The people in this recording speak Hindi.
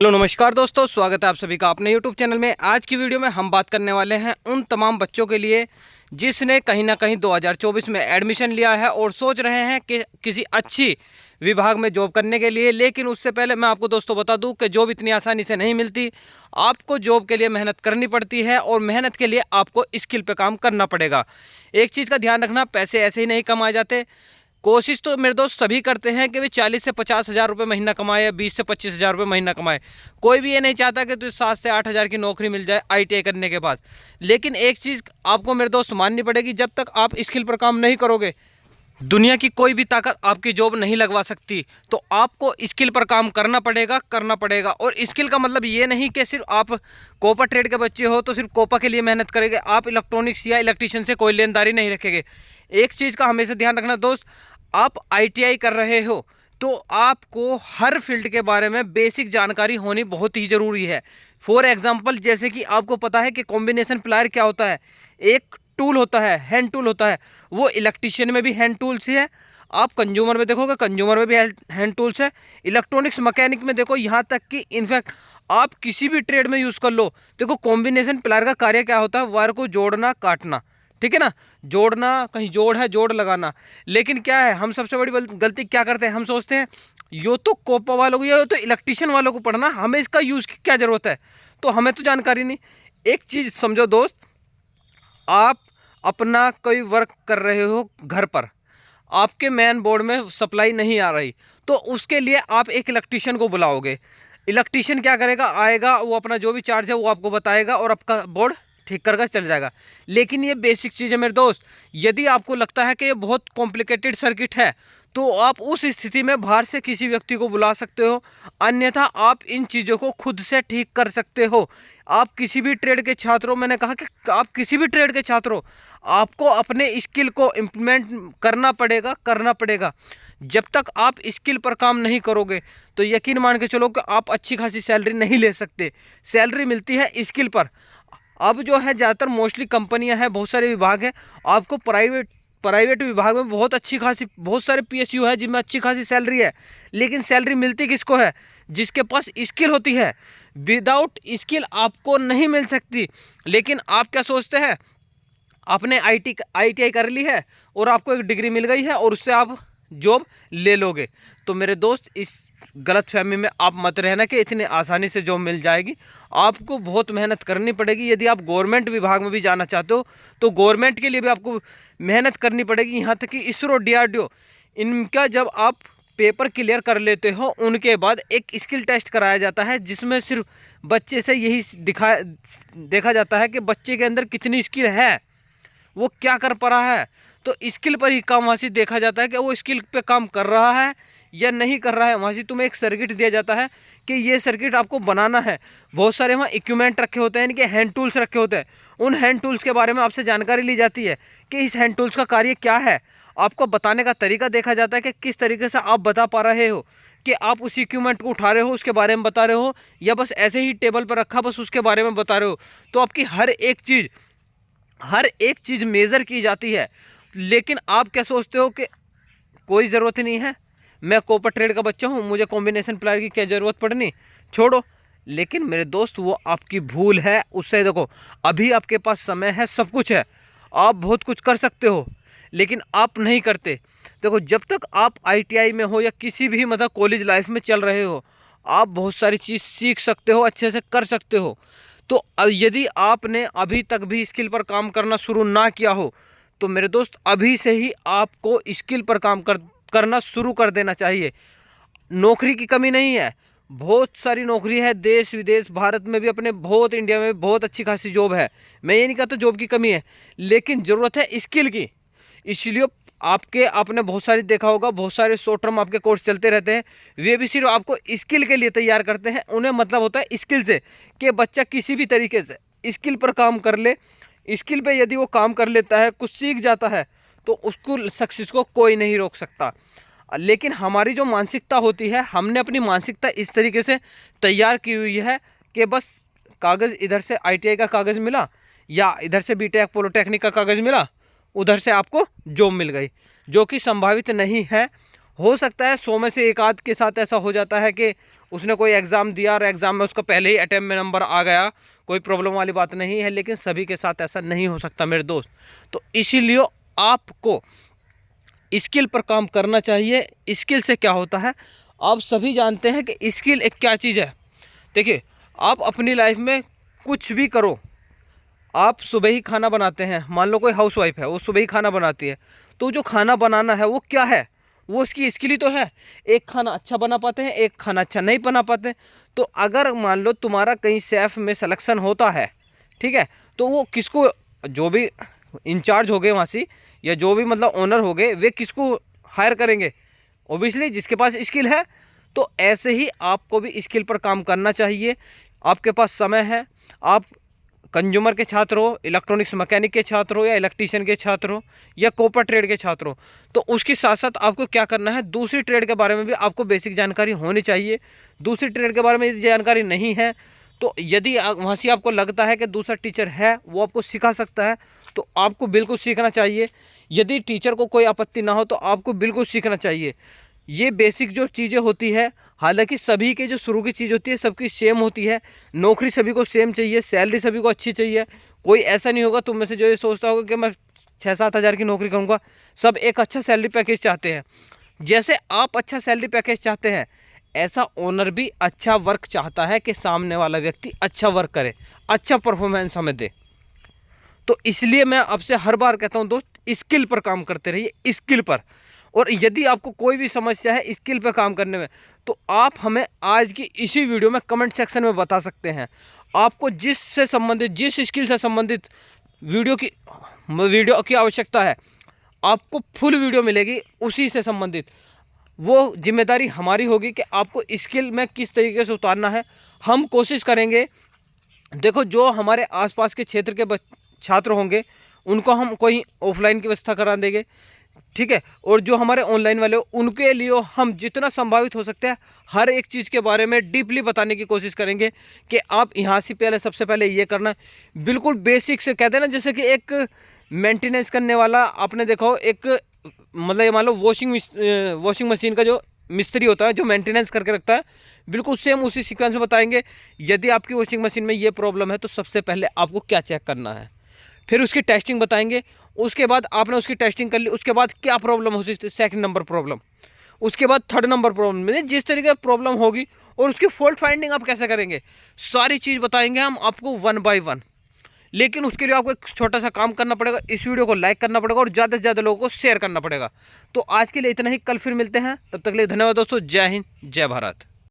हेलो नमस्कार दोस्तों, स्वागत है आप सभी का अपने यूट्यूब चैनल में। आज की वीडियो में हम बात करने वाले हैं उन तमाम बच्चों के लिए जिसने कहीं ना कहीं 2024 में एडमिशन लिया है और सोच रहे हैं कि किसी अच्छी विभाग में जॉब करने के लिए। लेकिन उससे पहले मैं आपको दोस्तों बता दूं कि जॉब इतनी आसानी से नहीं मिलती। आपको जॉब के लिए मेहनत करनी पड़ती है और मेहनत के लिए आपको स्किल पे काम करना पड़ेगा। एक चीज़ का ध्यान रखना, पैसे ऐसे ही नहीं कमाए जाते। कोशिश तो मेरे दोस्त सभी करते हैं कि वे 40 से 50 हज़ार रुपये महीना कमाए या 20 से 25 हज़ार रुपये महीना कमाए। कोई भी ये नहीं चाहता कि तुझे 7 से 8 हज़ार की नौकरी मिल जाए ITI करने के बाद। लेकिन एक चीज़ आपको मेरे दोस्त माननी पड़ेगी, जब तक आप स्किल पर काम नहीं करोगे दुनिया की कोई भी ताकत आपकी जॉब नहीं लगवा सकती। तो आपको स्किल पर काम करना पड़ेगा। और स्किल का मतलब ये नहीं कि सिर्फ आप कोपा ट्रेड के बच्चे हो तो सिर्फ कोपा के लिए मेहनत करेंगे, आप इलेक्ट्रॉनिक्स या इलेक्ट्रीशियन से कोई लेनदारी नहीं रखेंगे। एक चीज़ का हमेशा ध्यान रखना दोस्त, आप ITI कर रहे हो तो आपको हर फील्ड के बारे में बेसिक जानकारी होनी बहुत ही ज़रूरी है। फॉर एग्जांपल, जैसे कि आपको पता है कि कॉम्बिनेशन प्लायर क्या होता है। एक टूल होता है, हैंड टूल होता है, वो इलेक्ट्रीशियन में भी हैंड टूल्स ही है। आप कंज्यूमर में देखोगे, कंज्यूमर में भी हैंड टूल्स है। इलेक्ट्रॉनिक्स मैकेनिक में देखो, यहाँ तक कि इनफैक्ट आप किसी भी ट्रेड में यूज़ कर लो। देखो कॉम्बिनेशन प्लायर का कार्य क्या होता है, वायर को जोड़ना काटना, ठीक है ना। जोड़ना, कहीं जोड़ है जोड़ लगाना। लेकिन क्या है, हम सबसे बड़ी गलती क्या करते हैं, हम सोचते हैं यो तो कोपा वालों को या तो इलेक्ट्रीशियन वालों को पढ़ना, हमें इसका यूज़ की क्या ज़रूरत है। तो हमें तो जानकारी नहीं। एक चीज़ समझो दोस्त, आप अपना कोई वर्क कर रहे हो घर पर, आपके मेन बोर्ड में सप्लाई नहीं आ रही, तो उसके लिए आप एक इलेक्ट्रीशियन को बुलाओगे। इलेक्ट्रीशियन क्या करेगा, आएगा, वो अपना जो भी चार्ज है वो आपको बताएगा और आपका बोर्ड ठीक कर चल जाएगा। लेकिन ये बेसिक चीज़ है मेरे दोस्त। यदि आपको लगता है कि ये बहुत कॉम्प्लिकेटेड सर्किट है तो आप उस स्थिति में बाहर से किसी व्यक्ति को बुला सकते हो, अन्यथा आप इन चीज़ों को खुद से ठीक कर सकते हो। आप किसी भी ट्रेड के छात्रों, मैंने कहा कि आप किसी भी ट्रेड के छात्रों, आपको अपने स्किल को इम्प्लीमेंट करना पड़ेगा। जब तक आप स्किल पर काम नहीं करोगे तो यकीन मान के चलो कि आप अच्छी खासी सैलरी नहीं ले सकते। सैलरी मिलती है स्किल पर। अब जो है ज़्यादातर मोस्टली कंपनियां हैं, बहुत सारे विभाग हैं। आपको प्राइवेट विभाग में बहुत अच्छी खासी, बहुत सारे PSU है जिनमें अच्छी खासी सैलरी है। लेकिन सैलरी मिलती किसको है, जिसके पास स्किल होती है। विदाउट स्किल आपको नहीं मिल सकती। लेकिन आप क्या सोचते हैं, आपने ITI कर ली है और आपको एक डिग्री मिल गई है और उससे आप जॉब ले लोगे। तो मेरे दोस्त, इस गलत फहमी में आप मत रहना कि इतनी आसानी से जॉब मिल जाएगी। आपको बहुत मेहनत करनी पड़ेगी। यदि आप गवर्नमेंट विभाग में भी जाना चाहते हो तो गवर्नमेंट के लिए भी आपको मेहनत करनी पड़ेगी। यहाँ तक कि ISRO, DRDO, इनका जब आप पेपर क्लियर कर लेते हो उनके बाद एक स्किल टेस्ट कराया जाता है, जिसमें सिर्फ बच्चे से यही देखा जाता है कि बच्चे के अंदर कितनी स्किल है, वो क्या कर पा रहा है। तो स्किल पर ही काम वहाँ से देखा जाता है कि वो स्किल पे काम कर रहा है या नहीं कर रहा है। वहाँ से तुम्हें एक सर्किट दिया जाता है कि ये सर्किट आपको बनाना है। बहुत सारे वहाँ इक्विपमेंट रखे होते हैं, इनके हैंड टूल्स रखे होते हैं। उन हैंड टूल्स के बारे में आपसे जानकारी ली जाती है कि इस हैंड टूल्स का कार्य क्या है। आपको बताने का तरीका देखा जाता है कि किस तरीके से आप बता पा रहे हो, कि आप उस इक्विपमेंट को उठा रहे हो उसके बारे में बता रहे हो, या बस ऐसे ही टेबल पर रखा बस उसके बारे में बता रहे हो। तो आपकी हर एक चीज़ मेज़र की जाती है। लेकिन आप क्या सोचते हो कि कोई ज़रूरत नहीं है, मैं कोपा ट्रेड का बच्चा हूँ, मुझे कॉम्बिनेशन प्लायर की क्या ज़रूरत पड़नी, छोड़ो। लेकिन मेरे दोस्त, वो आपकी भूल है। उससे देखो, अभी आपके पास समय है, सब कुछ है, आप बहुत कुछ कर सकते हो, लेकिन आप नहीं करते। देखो, जब तक आप ITI में हो या किसी भी मतलब कॉलेज लाइफ में चल रहे हो, आप बहुत सारी चीज़ सीख सकते हो, अच्छे से कर सकते हो। तो यदि आपने अभी तक भी स्किल पर काम करना शुरू ना किया हो तो मेरे दोस्त, अभी से ही आपको स्किल पर काम करना शुरू कर देना चाहिए। नौकरी की कमी नहीं है, बहुत सारी नौकरी है, देश विदेश, भारत में भी, अपने बहुत, इंडिया में बहुत अच्छी खासी जॉब है। मैं ये नहीं कहता जॉब की कमी है, लेकिन ज़रूरत है स्किल की। इसलिए आपने बहुत सारी देखा होगा, बहुत सारे शॉर्ट टर्म आपके कोर्स चलते रहते हैं, वे भी सिर्फ आपको स्किल के लिए तैयार करते हैं। उन्हें मतलब होता है स्किल से, कि बच्चा किसी भी तरीके से स्किल पर काम कर ले। स्किल पे यदि वो काम कर लेता है, कुछ सीख जाता है, तो उसको सक्सेस को कोई नहीं रोक सकता। लेकिन हमारी जो मानसिकता होती है, हमने अपनी मानसिकता इस तरीके से तैयार की हुई है कि बस कागज़, इधर से ITI का कागज़ मिला या इधर से BTech पॉलिटेक्निक का कागज़ मिला, उधर से आपको जॉब मिल गई, जो कि संभावित नहीं है। हो सकता है 100 में से एक आध के साथ ऐसा हो जाता है कि उसने कोई एग्ज़ाम दिया और एग्ज़ाम में उसका पहले ही अटैम्प्ट में नंबर आ गया, कोई प्रॉब्लम वाली बात नहीं है, लेकिन सभी के साथ ऐसा नहीं हो सकता मेरे दोस्त। तो इसीलिए आपको स्किल पर काम करना चाहिए। स्किल से क्या होता है, आप सभी जानते हैं कि स्किल एक क्या चीज़ है। देखिए, आप अपनी लाइफ में कुछ भी करो, आप सुबह ही खाना बनाते हैं, मान लो कोई हाउसवाइफ है वो सुबह ही खाना बनाती है, तो जो खाना बनाना है वो क्या है, वो उसकी स्किल ही तो है। एक खाना अच्छा बना पाते हैं, एक खाना अच्छा नहीं बना पाते। तो अगर मान लो तुम्हारा कहीं शेफ़ में सिलेक्शन होता है, ठीक है, तो वो किसको, जो भी इंचार्ज हो गए वहाँ से या जो भी मतलब ओनर हो गए, वे किसको हायर करेंगे, ओबियसली जिसके पास स्किल है। तो ऐसे ही आपको भी स्किल पर काम करना चाहिए। आपके पास समय है, आप कंज्यूमर के छात्र हो, इलेक्ट्रॉनिक्स मैकेनिक के छात्र हो, या इलेक्ट्रीशियन के छात्र हो, या कॉपर ट्रेड के छात्र हो, तो उसके साथ साथ आपको क्या करना है, दूसरी ट्रेड के बारे में भी आपको बेसिक जानकारी होनी चाहिए। दूसरी ट्रेड के बारे में यदि जानकारी नहीं है, तो यदि वहाँ से आपको लगता है कि दूसरा टीचर है वो आपको सिखा सकता है, तो आपको बिल्कुल सीखना चाहिए। यदि टीचर को कोई आपत्ति ना हो तो आपको बिल्कुल सीखना चाहिए। ये बेसिक जो चीज़ें होती है, हालांकि सभी के जो शुरू की चीज़ होती है सबकी सेम होती है। नौकरी सभी को सेम चाहिए, सैलरी सभी को अच्छी चाहिए। कोई ऐसा नहीं होगा तुम में से जो ये सोचता होगा कि मैं 6-7 हज़ार की नौकरी करूँगा। सब एक अच्छा सैलरी पैकेज चाहते हैं। जैसे आप अच्छा सैलरी पैकेज चाहते हैं, ऐसा ओनर भी अच्छा वर्क चाहता है कि सामने वाला व्यक्ति अच्छा वर्क करे, अच्छा परफॉर्मेंस हमें दे। तो इसलिए मैं आपसे हर बार कहता हूँ दोस्त, स्किल पर काम करते रहिए, स्किल पर। और यदि आपको कोई भी समस्या है स्किल पर काम करने में, तो आप हमें आज की इसी वीडियो में कमेंट सेक्शन में बता सकते हैं। आपको जिससे संबंधित, जिस स्किल से संबंधित वीडियो की आवश्यकता है, आपको फुल वीडियो मिलेगी उसी से संबंधित। वो जिम्मेदारी हमारी होगी कि आपको स्किल में किस तरीके से उतारना है। हम कोशिश करेंगे, देखो जो हमारे आसपास के क्षेत्र के छात्र होंगे उनको हम कोई ऑफलाइन की व्यवस्था करा देंगे, ठीक है। और जो हमारे ऑनलाइन वाले हो उनके लिए हम जितना संभावित हो सकता है हर एक चीज़ के बारे में डीपली बताने की कोशिश करेंगे कि आप यहाँ से पहले सबसे पहले ये करना है। बिल्कुल बेसिक से कहते हैं ना, जैसे कि एक मेंटेनेंस करने वाला, आपने देखा हो एक मतलब ये मान लो वॉशिंग मशीन का जो मिस्त्री होता है जो मेंटेनेंस करके रखता है, बिल्कुल सेम उसी सीक्वेंस में बताएंगे। यदि आपकी वॉशिंग मशीन में ये प्रॉब्लम है तो सबसे पहले आपको क्या चेक करना है, फिर उसकी टेस्टिंग बताएंगे। उसके बाद आपने उसकी टेस्टिंग कर ली, उसके बाद क्या प्रॉब्लम हो सकती है, सेकंड नंबर प्रॉब्लम, उसके बाद थर्ड नंबर प्रॉब्लम, मतलब जिस तरीके की प्रॉब्लम होगी और उसकी फॉल्ट फाइंडिंग आप कैसे करेंगे, सारी चीज़ बताएंगे हम आपको 1 बाय 1। लेकिन उसके लिए आपको एक छोटा सा काम करना पड़ेगा, इस वीडियो को लाइक करना पड़ेगा और ज़्यादा से ज़्यादा लोगों को शेयर करना पड़ेगा। तो आज के लिए इतना ही, कल फिर मिलते हैं, तब तक के लिए धन्यवाद दोस्तों। जय हिंद, जय भारत।